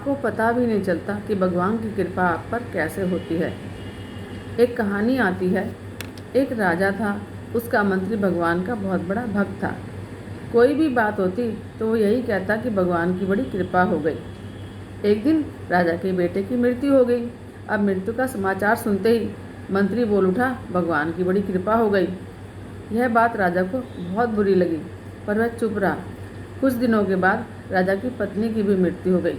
आपको पता भी नहीं चलता कि भगवान की कृपा आप पर कैसे होती है। एक कहानी आती है, एक राजा था, उसका मंत्री भगवान का बहुत बड़ा भक्त था। कोई भी बात होती तो वो यही कहता कि भगवान की बड़ी कृपा हो गई। एक दिन राजा के बेटे की मृत्यु हो गई। अब मृत्यु का समाचार सुनते ही मंत्री बोल उठा, भगवान की बड़ी कृपा हो गई। यह बात राजा को बहुत बुरी लगी, पर वह चुप रहा। कुछ दिनों के बाद राजा की पत्नी की भी मृत्यु हो गई।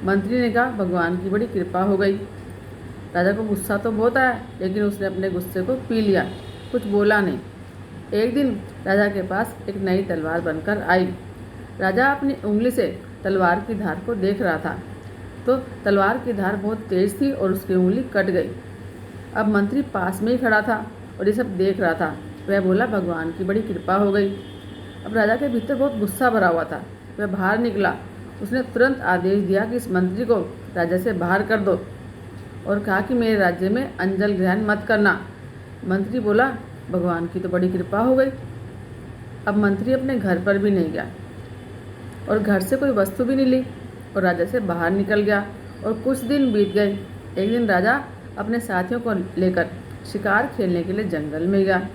मंत्री ने कहा, भगवान की बड़ी कृपा हो गई। राजा को गुस्सा तो बहुत आया, लेकिन उसने अपने गुस्से को पी लिया, कुछ बोला नहीं। एक दिन राजा के पास एक नई तलवार बनकर आई। राजा अपनी उंगली से तलवार की धार को देख रहा था, तो तलवार की धार बहुत तेज थी और उसकी उंगली कट गई। अब मंत्री पास में ही खड़ा था और ये सब देख रहा था। वह बोला, भगवान की बड़ी कृपा हो गई। अब राजा के भीतर बहुत गुस्सा भरा हुआ था। वह बाहर निकला। उसने तुरंत आदेश दिया कि इस मंत्री को राजा से बाहर कर दो और कहा कि मेरे राज्य में अंजल ग्रहण मत करना। मंत्री बोला, भगवान की तो बड़ी कृपा हो गई। अब मंत्री अपने घर पर भी नहीं गया और घर से कोई वस्तु भी नहीं ली और राजा से बाहर निकल गया। और कुछ दिन बीत गए। एक दिन राजा अपने साथियों को लेकर शिकार खेलने के लिए जंगल में गया।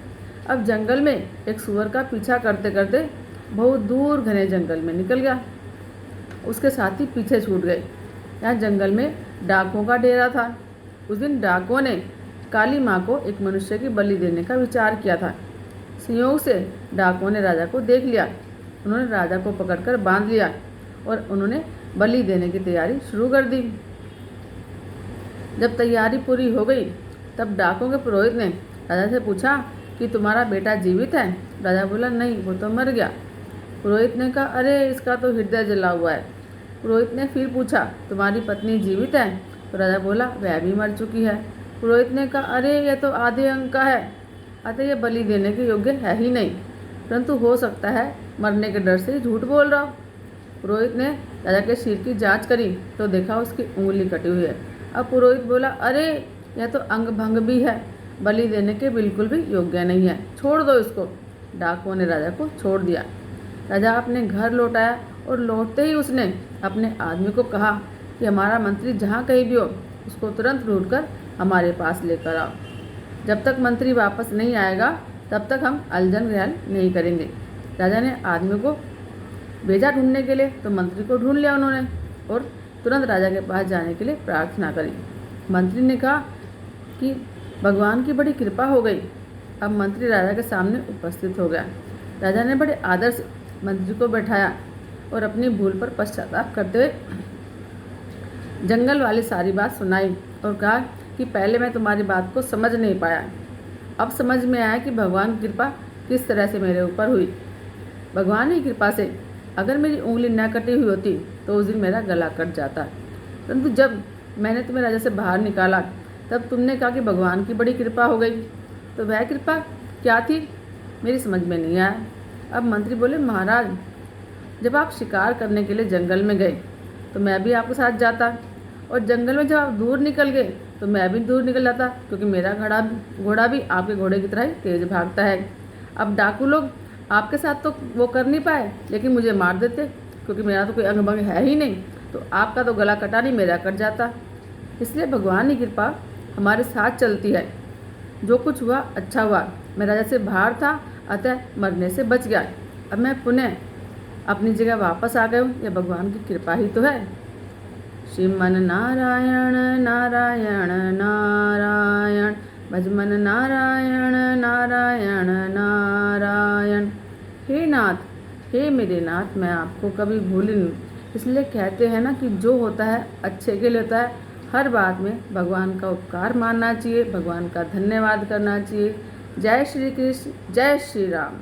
अब जंगल में एक सूअर का पीछा करते करते बहुत दूर घने जंगल में निकल गया। उसके साथी पीछे छूट गए। यहाँ जंगल में डाकुओं का डेरा था। उस दिन डाकुओं ने काली माँ को एक मनुष्य की बलि देने का विचार किया था। संयोग से डाकुओं ने राजा को देख लिया। उन्होंने राजा को पकड़कर बांध लिया और उन्होंने बलि देने की तैयारी शुरू कर दी। जब तैयारी पूरी हो गई, तब डाकुओं के पुरोहित ने राजा से पूछा कि तुम्हारा बेटा जीवित है? राजा बोला, नहीं, वो तो मर गया। पुरोहित ने कहा, अरे इसका तो हृदय जला हुआ है। पुरोहित ने फिर पूछा, तुम्हारी पत्नी जीवित है? तो राजा बोला, वह भी मर चुकी है। पुरोहित ने कहा, अरे यह तो आधे अंग का है, अतः यह बलि देने के योग्य है ही नहीं, परंतु हो सकता है मरने के डर से झूठ बोल रहा हो। पुरोहित ने राजा के सिर की जांच करी तो देखा उसकी उंगली कटी हुई है। अब पुरोहित बोला, अरे यह तो अंग भंग भी है, बलि देने के बिल्कुल भी योग्य नहीं है, छोड़ दो इसको। डाकुओं ने राजा को छोड़ दिया। राजा अपने घर लौट आया और लौटते ही उसने अपने आदमी को कहा कि हमारा मंत्री जहाँ कहीं भी हो, उसको तुरंत ढूंढकर हमारे पास लेकर आओ। जब तक मंत्री वापस नहीं आएगा, तब तक हम अंजल ग्रहण नहीं करेंगे। राजा ने आदमी को भेजा ढूंढने के लिए, तो मंत्री को ढूंढ लिया उन्होंने और तुरंत राजा के पास जाने के लिए प्रार्थना करी। मंत्री ने कहा कि भगवान की बड़ी कृपा हो गई। अब मंत्री राजा के सामने उपस्थित हो गया। राजा ने बड़े आदर से मंत्री को बैठाया और अपनी भूल पर पश्चाताप करते हुए जंगल वाली सारी बात सुनाई और कहा कि पहले मैं तुम्हारी बात को समझ नहीं पाया, अब समझ में आया कि भगवान की कृपा किस तरह से मेरे ऊपर हुई। भगवान की कृपा से अगर मेरी उंगली न कटी हुई होती तो उस दिन मेरा गला कट जाता, परंतु जब मैंने तुम्हें राजा से बाहर निकाला, तब तुमने कहा कि भगवान की बड़ी कृपा हो गई। तो वह कृपा क्या थी, मेरी समझ में नहीं आया। अब मंत्री बोले, महाराज, जब आप शिकार करने के लिए जंगल में गए तो मैं भी आपके साथ जाता, और जंगल में जब आप दूर निकल गए तो मैं भी दूर निकल जाता, क्योंकि मेरा घोड़ा भी आपके घोड़े की तरह ही तेज भागता है। अब डाकू लोग आपके साथ तो वो कर नहीं पाए, लेकिन मुझे मार देते, क्योंकि मेरा तो कोई अंग भंग है ही नहीं, तो आपका तो गला कटा नहीं, मेरा कट जाता। इसलिए भगवान की कृपा हमारे साथ चलती है। जो कुछ हुआ अच्छा हुआ। मैं राजा से बाहर था, अतः मरने से बच गया। अब मैं पुनः अपनी जगह वापस आ गया हूँ, यह भगवान की कृपा ही तो है। श्रीमन नारायण नारायण नारायण, भजमन नारायण नारायण नारायण। हे नाथ, हे मेरे नाथ, मैं आपको कभी भूली नहीं। इसलिए कहते हैं ना कि जो होता है अच्छे के लिए होता है। हर बात में भगवान का उपकार मानना चाहिए, भगवान का धन्यवाद करना चाहिए। जय श्री कृष्ण, जय श्री राम।